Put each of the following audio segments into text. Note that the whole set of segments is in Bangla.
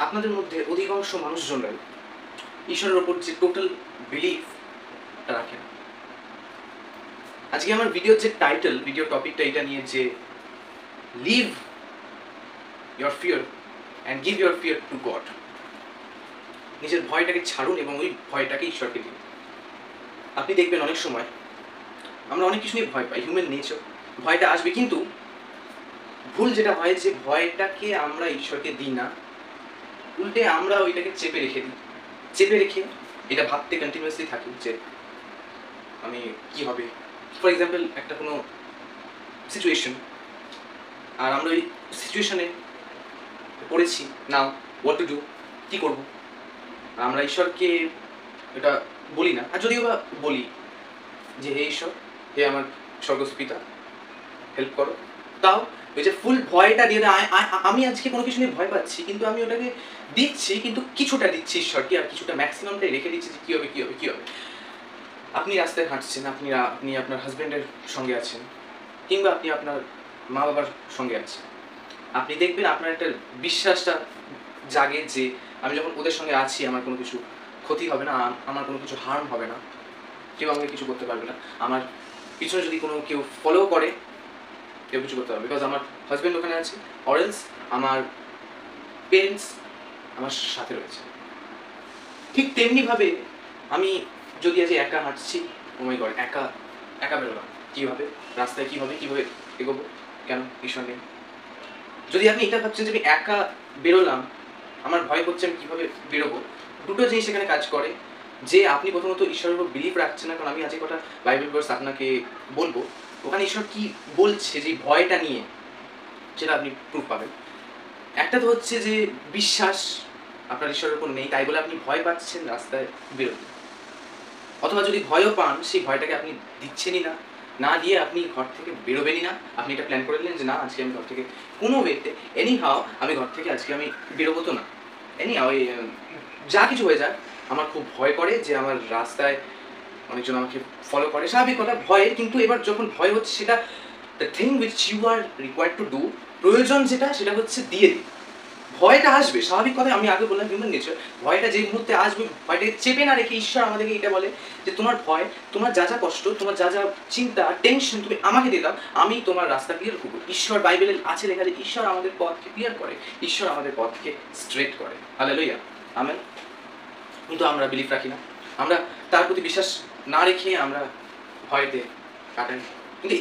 আপনাদের মধ্যে অধিকাংশ মানুষজনরাই ঈশ্বরের ওপর যে টোটাল বিলিফটা রাখে না। আজকে আমার ভিডিওর যে টাইটেল, ভিডিও টপিকটা এটা নিয়ে যে leave your fear and give your fear to God. নিজের ভয়টাকে ছাড়ুন এবং ওই ভয়টাকে ঈশ্বরকে দিন। আপনি দেখবেন অনেক সময় আমরা অনেক কিছু নিয়ে ভয় পাই, হিউম্যান নেচার, ভয়টা আসবে, কিন্তু ভুল যেটা হয় যে ভয়টাকে আমরা ঈশ্বরকে দিই না, উল্টে আমরা ওইটাকে চেপে রেখে দিই। চেপে রেখে এটা ভাবতে কন্টিনিউয়াসলি থাকি যে আমি কি হবে। ফর এক্সাম্পল, একটা কোনো সিচুয়েশন, আর আমরা ওই সিচুয়েশনে পড়েছি, নাও হোয়াট টু ডু, কী করবো। আমরা ঈশ্বরকে এটা বলি না, আর যদিও বা বলি যে হে ঈশ্বর, হে আমার স্বর্গস্থ পিতা, হেল্প করো, তাও ওই যে ফুল ভয়টা দিয়ে আমি আজকে কোনো কিছু নিয়ে ভয় পাচ্ছি, কিন্তু আমি ওটাকে দিচ্ছি, কিন্তু কিছুটা দিচ্ছি ঈশ্বরকে, আর কিছুটা ম্যাক্সিমামটাই রেখে দিচ্ছি যে কী হবে কী হবে কী হবে। আপনি রাস্তায় হাঁটছেন, আপনি আপনার হাজব্যান্ডের সঙ্গে আছেন, কিংবা আপনি আপনার মা বাবার সঙ্গে আছেন, আপনি দেখবেন আপনার একটা বিশ্বাসটা জাগে যে আমি যখন ওদের সঙ্গে আছি আমার কোনো কিছু ক্ষতি হবে না, আমার কোনো কিছু হার্ম হবে না, কেউ আমাকে কিছু করতে পারবে না, আমার পিছনে যদি কোনো কেউ ফলো করে কেউ কিছু করতে পারবে, বিকজ আমার হাজব্যান্ড ওখানে আছে, অরেলস আমার পেরেন্টস আমার সাথে রয়েছে। ঠিক তেমনিভাবে আমি যদি আজ একা হাঁটছি, ও মাই গড, একা একা বেরোলাম, কীভাবে রাস্তায় কীভাবে এগোবো, কেন ঈশ্বর নেই। যদি আপনি এটা ভাবছেন যে আমি একা বেরোলাম, আমার ভয় করছে আমি কীভাবে বেরোবো, দুটো জিনিস এখানে কাজ করে। যে আপনি প্রথমত ঈশ্বরের উপর বিলিভ রাখছেন না, কারণ আমি আজকে কটা বাইবেল ভার্স আপনাকে বলবো, ওখানে ঈশ্বর কি বলছে যে ভয়টা নিয়ে, সেটা আপনি প্রুফ পাবেন। একটা তো হচ্ছে যে বিশ্বাস আপনার ঈশ্বরের উপর নেই, তাই বলে আপনি ভয় পাচ্ছেন রাস্তায় বেরোতে, অথবা যদি ভয়ও পান সেই ভয়টাকে আপনি দিচ্ছেনই না, না দিয়ে আপনি ঘর থেকে বেরোবেনই না। আপনি এটা প্ল্যান করে নিলেন যে না, আজকে আমি ঘর থেকে কোনো ওয়েতে এনি হাও আমি ঘর থেকে আজকে আমি বেরোবো তো না, এনি হাও যা কিছু হয়ে যাক, আমার খুব ভয় করে যে আমার রাস্তায় অনেকজন আমাকে ফলো করে, স্বাভাবিক কথা ভয়ের। কিন্তু এবার যখন ভয় হচ্ছে, সেটা the thing which you are required to do, প্রয়োজন যেটা সেটা হচ্ছে দিয়ে দিই। ভয়টা আসবে, স্বাভাবিক কথা, আমি আগে বললাম হিউম্যান নেচার, ভয়টা যে মুহূর্তে আসবে ভয়টাকে চেপে না রেখে ঈশ্বর আমাদেরকে এটা বলে যে তোমার ভয়, তোমার যা যা কষ্ট, তোমার যা যা চিন্তা টেনশন তুমি আমাকে দিয়ে দাও, আমি তোমার রাস্তা ক্লিয়ার করবো। ঈশ্বর বাইবেলে আছে লেখা যে ঈশ্বর আমাদের পথকে ক্লিয়ার করে, ঈশ্বর আমাদের পথকে স্ট্রেট করে। Hallelujah, amen. কিন্তু আমরা বিলিভ রাখি না, আমরা তার প্রতি বিশ্বাস না রেখে আমরা ভয়তে কাটাই। কিন্তু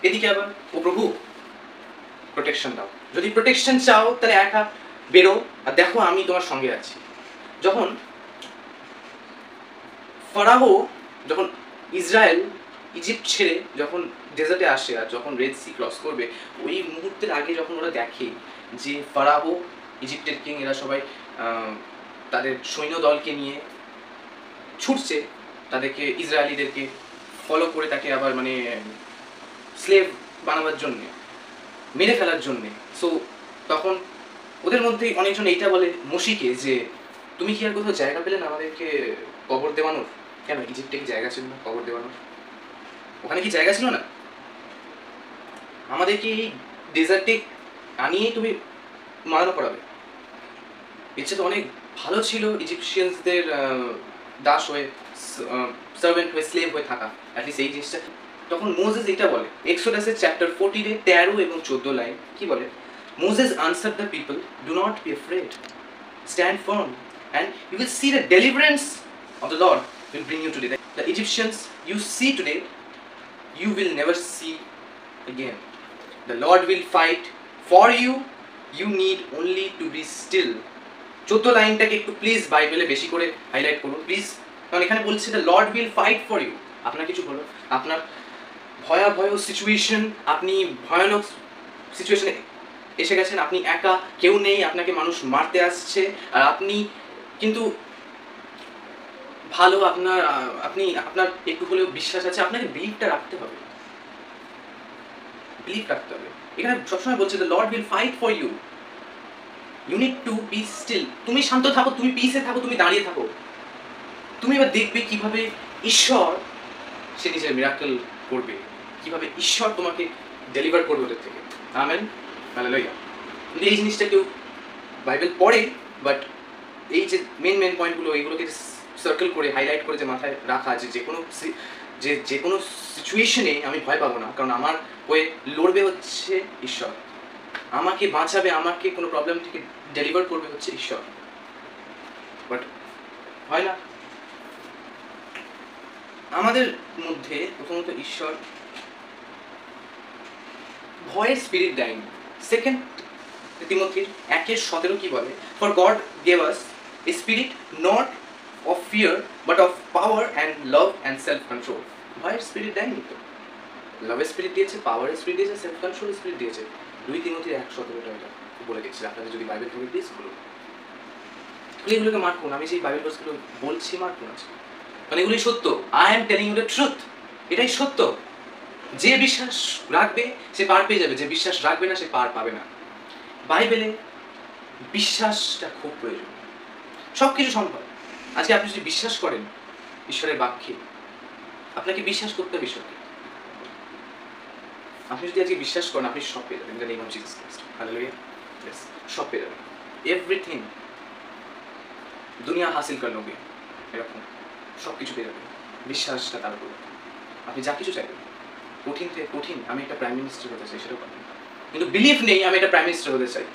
এদিকে আবার ও প্রভু প্রোটেকশন দাও, যদি প্রোটেকশন চাও তাহলে একা বেরো আর দেখো আমি তোমার সঙ্গে আছি। যখন ফারাও, যখন ইসরায়েল ইজিপ্ট ছেড়ে যখন ডেজার্টে আসে আর যখন রেড সি ক্রস করবে, ওই মুহূর্তের আগে যখন ওরা দেখে যে ফারাও, ইজিপ্টের কিং, এরা সবাই তাদের সৈন্য দলকে নিয়ে ছুটছে তাদেরকে, ইসরায়েলিদেরকে ফলো করে তাকে আবার মানে স্লেভ বানাবার জন্যে, মেরে ফেলার জন্যে। সো তখন ওদের মধ্যেই অনেকজন এইটা বলে মোশিকে যে তুমি কি আর কোথাও জায়গা পেলে না আমাদেরকে কবর দেওয়ানোর? কেন ইজিপ্টে কি জায়গা ছিল না কবর দেওয়ানোর? ওখানে কি জায়গা ছিল না? আমাদেরকে এই ডেজার্টে আনিয়েই তুমি মারানো করাবে? ইচ্ছে তো অনেক ভালো ছিল ইজিপশিয়ানসদের দাস হয়ে, সার্ভেন্ট হয়ে, স্লেভ হয়ে থাকা, অ্যাটলিস্ট এই জিনিসটা। তখন মোজেস এটা বলে, এক্সোডাসের চ্যাপ্টার 40 13 এবং 14 লাইন কি বলে? Moses answered the people, do not be afraid, stand firm and you will see the deliverance of the Lord will bring you today. The Egyptians you see today, you will never see again. The Lord will fight for you, you need only to be still. 14 লাইনটাকে একটু প্লিজ বাইবেলে বেশি করে হাইলাইট করুন প্লিজ, কারণ এখানে বলছে the Lord will fight for you. আপনার কিছু হলো, আপনার ভয়াবহ সিচুয়েশন, আপনি ভয়ানক সিচুয়েশনে এসে গেছেন, আপনি একা, কেউ নেই, আপনাকে মানুষ মারতে আসছে, আর আপনি কিন্তু ভালো, আপনার একটু হলেও বিশ্বাস আছে, আপনাকে বিলিভটা রাখতে হবে, বিলিভ রাখতে হবে। এখানে সবসময় বলছে the lord will fight for you, you need to be still. তুমি শান্ত থাকো, তুমি পিসে থাকো, তুমি দাঁড়িয়ে থাকো, তুমি এবার দেখবে কিভাবে ঈশ্বর সে নিজের মিরাকল করবে, কিভাবে ঈশ্বর তোমাকে ডেলিভার করবে ওদের থেকে। Amen, hallelujah. কিন্তু এই জিনিসটা কেউ বাইবেল পড়ে বাট এই যে মেন পয়েন্টগুলো, এইগুলোকে সার্কেল করে হাইলাইট করে যে মাথায় রাখা, যে কোনো সিচুয়েশনে আমি ভয় পাবো না, কারণ আমার হয়ে লড়বে হচ্ছে ঈশ্বর, আমাকে বাঁচাবে, আমাকে কোনো প্রবলেম থেকে ডেলিভার করবে হচ্ছে ঈশ্বর। বাট হয় না। আমাদের মধ্যে প্রথমত ঈশ্বর ভয়ের স্পিরিট দেয়নি। সেকেন্ড তিমোথীর 1:17 কি বলে? For god gave us A spirit not of fear but of power and love and self control. ভয়ের স্পিরিট দেয়নি তো, লাভের স্পিরিট দিয়েছে, পাওয়ারের স্পিরিট দিয়েছে, সেলফ কন্ট্রোল স্পিরিট দিয়েছে। 2 তিমোথীর 1:17 এটা বলে দিচ্ছি। আপনাদের যদি বাইবেল থেকে প্লিজ বলুন, এগুলোকে মার্ক করুন। আমি যে বাইবেল ভার্সগুলো বলছি মার্ক করুন, মানে এগুলোই সত্য। I am telling you the truth, এটাই সত্য। যে বিশ্বাস রাখবে সে পার পেয়ে যাবে, যে বিশ্বাস রাখবে না সে পার পাবে না। বাইবেলে বিশ্বাসটা খুব প্রয়োজন, সব কিছু সম্ভব। আজকে আপনি যদি বিশ্বাস করেন ঈশ্বরের বাক্যে, আপনাকে বিশ্বাস করতে হবে ঈশ্বরকে। আপনি যদি আজকে বিশ্বাস করেন, আপনি সব পেয়ে যাবেন। In the name of Jesus Christ, hallelujah. Yes, সব পেয়ে যাবেন, এভরিথিং দুনিয়া হাসিল কর লোগে, এরকম সব কিছু পেয়ে যাবেন বিশ্বাসটা তার উপর। আপনি যা কিছু চাইবেন, কঠিন থেকে কঠিন, আমি একটা প্রাইম মিনিস্টার হতে চাই, সেটাও পাবেন। কিন্তু বিলিভ নেই আমি একটা প্রাইম মিনিস্টার হতে চাই।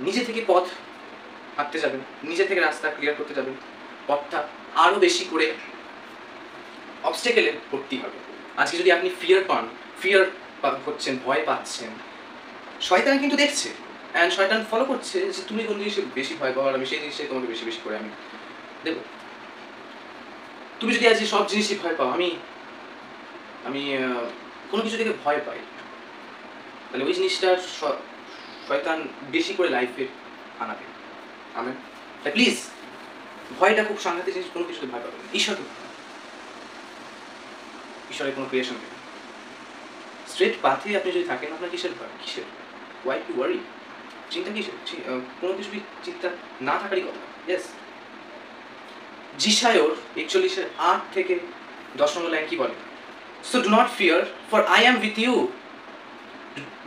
নিজে থেকে পথ হাঁটতে যাবেন, নিজে থেকে রাস্তা ক্লিয়ার করতে যাবেন, পথটা আরো বেশি করে অবস্টেকেলে ভর্তি হবে। আজকে যদি আপনি ফিয়ার হচ্ছেন, ভয় পাচ্ছেন, শয়তান কিন্তু দেখছে, অ্যান্ড শয়তান ফলো করছে যে তুমি কোন জিনিসে বেশি ভয় পাও, আর আমি সেই জিনিসে তোমাকে বেশি বেশি করে আমি দেবো। তুমি যদি আজকে সব জিনিসই ভয় পাও, আমি কোনো কিছু থেকে ভয় পাই, তাহলে ওই জিনিসটা শয়তান বেশি করে লাইফে আনাবে। আমেন। তাই প্লিজ, ভয়টা খুব সাংঘাতিক জিনিস, কোনো কিছুতে ভয় পাবেন। ঈশ্বরের কোনো ক্রিয়েশন নেই। স্ট্রেট পাথে আপনি যদি থাকেন, আপনার কিসের ভয়? কিসের? Why to worry? চিন্তা কিসের? কোনো কিছু চিন্তা না থাকারই কথা। ইয়েস। জিসায়র 41:8-10 লাইন কি বলে? So do not fear, for I am with you.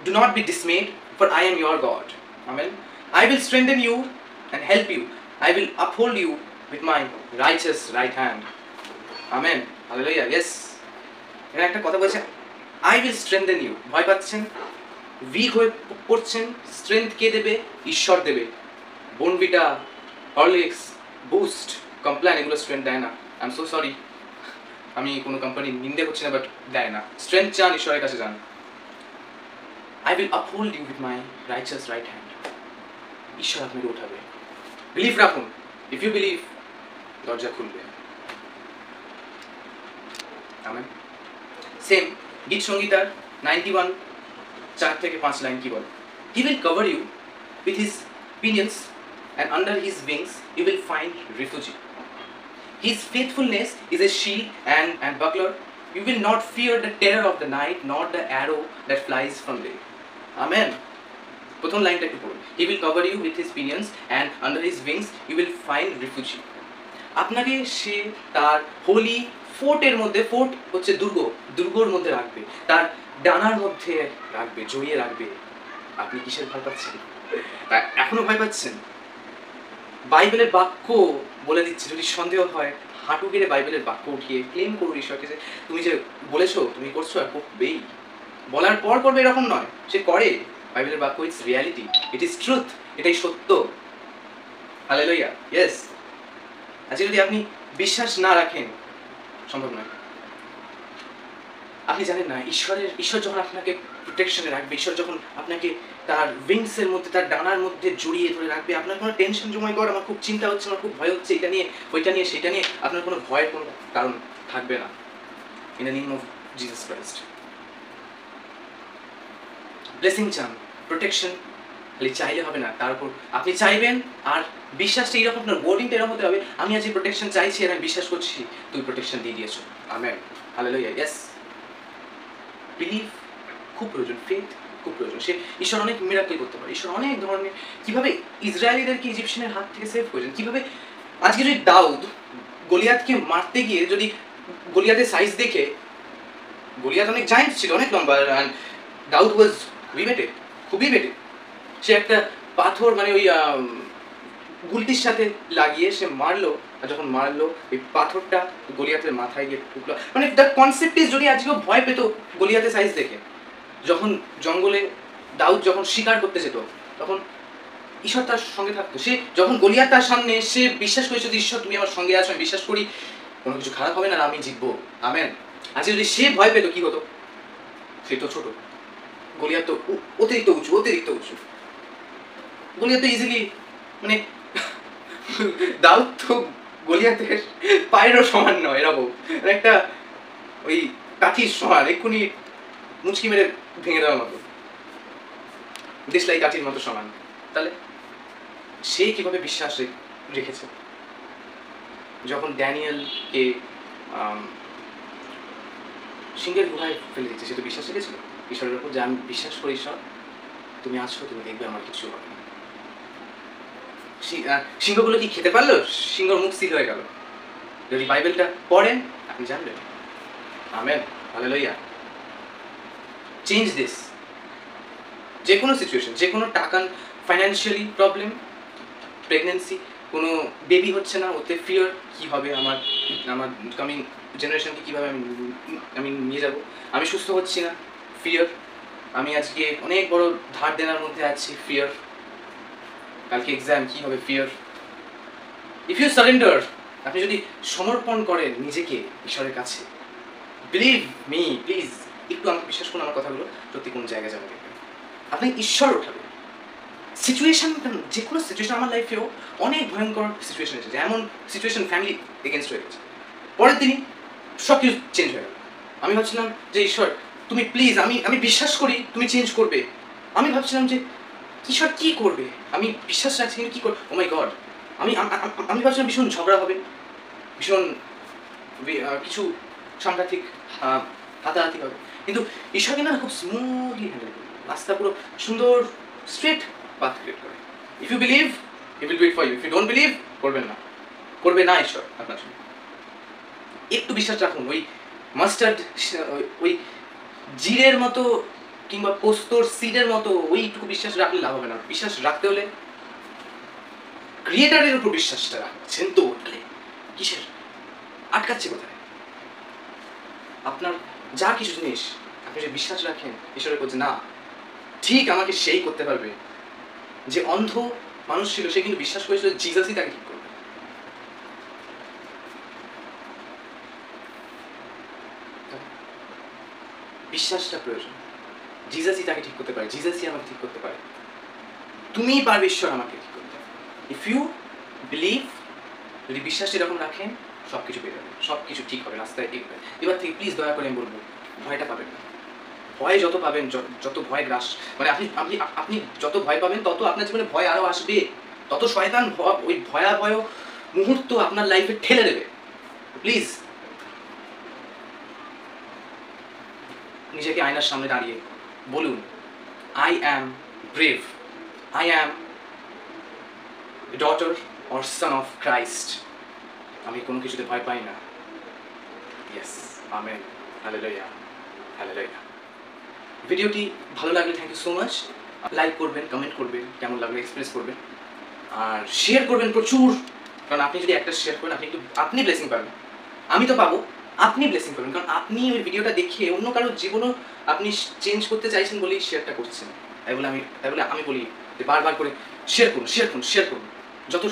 Do not be dismayed, for I am your God. Amen. I will strengthen you and help you. I will uphold you with my righteous right hand. Amen. Hallelujah. Yes. এখানে একটা কথা বলছে, I will strengthen you. ভয় পাচ্ছেন, উইক হয়ে পড়ছেন, স্ট্রেংথ কে দেবে? ঈশ্বর দেবে। বোনভিটা, হরলিক্স, বুস্ট, কমপ্ল্যান এগুলো স্ট্রেংথ দেয় না। আই এম সো সরি, আমি কোনো কোম্পানি নিন্দে করছি না, বাট দেয় না। স্ট্রেংথ চান, ঈশ্বরের কাছে যান। I will uphold you with my righteous right hand. ঈশ্বর আপনাকে উঠাবে। বিলিভ রাখুন। ইফ ইউ বিলিভ, দরজা খুলবে। আমেন। সেম গীত সংগীতার 91:4-5 লাইন কি বলে? He will cover you with his pinions, and under his wings you will find refuge. His faithfulness is a shield and buckler. You will not fear the terror of the night, nor the arrow that flies from day. Amen. প্রথম লাইনটা একটু পড়ুন। He will cover you with his pinions, and under his wings you will find refuge. আপনাকে সে তার হোলি ফোর্টের মধ্যে, ফোর্ট হচ্ছে দুর্গ, দুর্গর মধ্যে রাখবে, তার ডানার মধ্যে রাখবে, জড়িয়ে রাখবে। আপনি কিসের ভয় পাচ্ছেন? এখনো ভয় পাচ্ছেন? বাইবেলের বাক্য বলে দিচ্ছে, যদি সন্দেহ হয় হাঁটু গেড়ে বাইবেলের বাক্য উঠিয়ে ক্লেম করুন ঈশ্বরকে যে তুমি যে বলেছো, তুমি করছো, আর করবেই। বলার পর করবে এরকম নয়, সে করে। বাইবেলের বাক্য it's reality, it is truth, এটাই সত্য। হালেলুয়া। ইয়েস। আজকে যদি আপনি বিশ্বাস না রাখেন, সম্ভব নয়। আপনি জানেন না, ঈশ্বর যখন আপনাকে প্রোটেকশনে রাখবে, ঈশ্বর যখন আপনাকে তার উইংসের মধ্যে, তার ডানার মধ্যে জড়িয়ে ধরে রাখবে, আপনার কোনো টেনশন জমাই কর, আমার খুব চিন্তা হচ্ছে, আমার খুব ভয় হচ্ছে, এটা নিয়ে, ওইটা নিয়ে, সেটা নিয়ে, আপনার কোনো ভয়ের কোনো কারণ থাকবে না। In the name of Jesus Christ. Blessing চান, প্রোটেকশন খালি চাইলে হবে না, তার উপর আপনি চাইবেন, আর বিশ্বাসটা এইরকম, আপনার বোর্ডিংটা এরকম হতে হবে, আমি আজ এই প্রোটেকশন চাইছি আর আমি বিশ্বাস করছি তুই প্রোটেকশন দিয়ে দিয়েছো। আমেন। হালেলুয়া। ইয়েস। বিলিভ খুব প্রয়োজন, ফেথ খুব প্রয়োজন। সে ঈশ্বর অনেক মিরাকল করতে পারে, ঈশ্বর অনেক ধরনের, কিভাবে ইসরায়েলিদেরকে ইজিপশিয়ানের হাত থেকে সেভ করেছেন, কিভাবে আজকে যদি দাউদ গলিয়াতকে মারতে গিয়ে, যদি গলিয়াতের সাইজ দেখে, গলিয়াত অনেক জায়েন্ট ছিল, অনেক লম্বা, অ্যান্ড দাউদ ওয়াজ খুবই বেটে, খুবই বেটে। সে একটা পাথর মানে ওই গুলতির সাথে লাগিয়ে সে মারলো, আর যখন মারলো ওই পাথরটা গলিয়াতের মাথায় গিয়ে ঢুকলো। মানে দ্য কনসেপ্ট ইজ, যদি আজকেও ভয় পেত গলিয়াতের সাইজ দেখে, যখন জঙ্গলে দাউদ যখন শিকার করতে যেত তখন ঈশ্বর তার সঙ্গে থাকতো। সে যখন গলিয়াত তার সামনে, সে বিশ্বাস করেছে যে ঈশ্বর তুমি আমার সঙ্গে আছো, আমি বিশ্বাস করি কোনো কিছু খারাপ হবে না, আমি জিতবো, আমেন। আজকে যদি সে ভয় পেত কি হতো? সে তো ছোট, গলিয়াত তো অতিরিক্ত উঁচু, অতিরিক্ত উঁচু। গলিয়াত তো ইজিলি মানে দাউদ তো গলিয়াতের পায়েরও সমান নয়, এরকম একটা ওই কাঠির সমান, এক্ষুনি মুচকি মেরে ভেঙে দেওয়ার মতো, দেশলাই কাঠির মতো সমান। তাহলে সে কিভাবে বিশ্বাস রেখেছে? যখন ড্যানিয়েলকে সিংহের গুহায় ফেলে দিচ্ছে, সে তো বিশ্বাস রেখেছিল ঈশ্বরের উপর যে আমি বিশ্বাস করি ঈশ্বর তুমি আছো, তুমি দেখবে আমার কিছু হবে না। সিংহগুলো কি খেতে পারলো? সিংহর মুখ সিল হয়ে গেল। যদি বাইবেলটা পড়েন আপনি জানবেন। Amen, hallelujah. Change this. যে কোনো সিচুয়েশন, যে কোনো টাকা, ফাইন্যান্সিয়ালি প্রবলেম, প্রেগনেন্সি, কোনো বেবি হচ্ছে না, ওতে ফিয়ার, কী হবে আমার কামিং জেনারেশনকে কীভাবে আমি নিয়ে যাব, আমি সুস্থ হচ্ছি না, ফিয়ার, আমি আজকে অনেক বড় ধার দেনার মধ্যে আছি, ফিয়ার, কালকে এক্সাম, কী হবে, ফিয়ার। ইফ ইউ সারেন্ডার, আপনি যদি সমর্পণ করেন নিজেকে ঈশ্বরের কাছে, বিলিভ মি প্লিজ, একটু আমাকে বিশ্বাস করুন, আমার কথাগুলো সত্যি কোন জায়গায় যাবে দেখবেন, আপনি ঈশ্বর ওঠাবে। সিচুয়েশন, যে কোনো সিচুয়েশন, আমার লাইফেও অনেক ভয়ঙ্কর সিচুয়েশন এসেছে, এমন সিচুয়েশন ফ্যামিলি এগেনস্ট হয়ে গেছে, পরের দিনই সব কিছু চেঞ্জ হয়ে গেল। আমি ভাবছিলাম যে ঈশ্বর তুমি প্লিজ, আমি বিশ্বাস করি তুমি চেঞ্জ করবে। আমি ভাবছিলাম যে ঈশ্বর কী করবে, আমি বিশ্বাস রাখছি কিন্তু কী করবে, ও মাই গড। আমি ভাবছিলাম ভীষণ ঝগড়া হবে, ভীষণ কিছু সাংঘাতিক হাতাহাতি হবে, কিন্তু ঈশ্বর কিনা খুব স্মুথলি হ্যান্ডেল করবে, রাস্তা পুরো সুন্দর স্ট্রেট পাথ ক্রিয়েট করে। If you believe he will do it for you, if you don't believe করবে না ঈশ্বর আপনার সঙ্গে। একটু বিশ্বাস রাখুন। ওই মাস্টার্ড, ওই জিরের মতো কিংবা পোস্তর সিডের মতো ওইটুকু বিশ্বাস রাখলে লাভ হবে না। বিশ্বাস রাখতে হলে ক্রিয়েটারের উপর বিশ্বাসটা রাখছেন তো, তাহলে কিসের আটকাচ্ছে কোথায়? আপনার যা কিছু জিনিস আপনি যে বিশ্বাস রাখেন ঈশ্বরের উপর, না ঠিক আমাকে সেই করতে পারবে। যে অন্ধ মানুষ ছিল সে কিন্তু বিশ্বাস করেছিল জিসাসই তাকে ঠিক করবে। বিশ্বাসটা প্রয়োজন। জিসাসই তাকে ঠিক করতে পারে, জিসাসই আমাকে ঠিক করতে পারে। তুমিই পারবে ঈশ্বর আমাকে ঠিক করতে। ইফ ইউ বিলিভ, যদি বিশ্বাস এরকম রাখেন সব কিছু পেয়ে যাবেন, সব কিছু ঠিক হবে, রাস্তায় এগোবে। এবার থেকে প্লিজ দয়া করে আমি বলবো, ভয়টা পাবেন না। ভয় যত পাবেন, যত ভয় গ্রাস, মানে আপনি যত ভয় পাবেন তত আপনার জীবনে ভয় আরও আসবে, তত শয়তান ওই ভয়াবহ মুহূর্ত আপনার লাইফে ঠেলে দেবে। প্লিজ নিজেকে আয়নার সামনে দাঁড়িয়ে বলুন, I am brave, I am daughter or son of Christ. আমি কোনো কিছুতে ভয় পাই না। Yes, amen, hallelujah, hallelujah. ভিডিওটি ভালো লাগলে thank you so much. Like করবেন, কমেন্ট করবেন, কেমন লাগলো এক্সপ্রেস করবেন, আর শেয়ার করবেন প্রচুর, কারণ আপনি যদি একটা শেয়ার করেন আপনি ব্লেসিং পাবেন। আমি তো পাবো, আপনি ব্লেসিং পাবেন, কারণ আপনি ওই ভিডিওটা দেখে অন্য কারোর জীবনও আপনি চেঞ্জ করতে চাইছেন বলেই শেয়ারটা করছেন। তাই বলে আমি বলি যে বারবার করে শেয়ার করুন, শেয়ার করুন, শেয়ার করুন। যত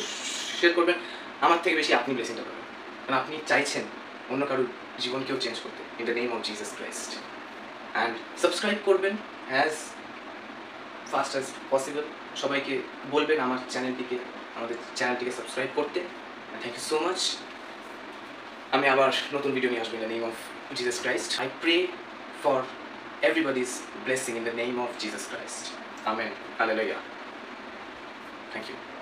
শেয়ার করবেন আমার থেকে বেশি আপনি ব্লেসিংটা পাবেন, কারণ আপনি চাইছেন অন্য কারোর জীবনকেও চেঞ্জ করতে, in the name of Jesus Christ. And subscribe করবেন অ্যাজ ফাস্ট অ্যাজ পসিবল। সবাইকে বলবেন আমাদের চ্যানেলটিকে সাবস্ক্রাইব করতে। Thank you so much. আমি আবার নতুন ভিডিও নিয়ে আসবো in the name of Jesus Christ. I pray for everybody's blessing in the name of Jesus Christ. Amen. Hallelujah. Thank you.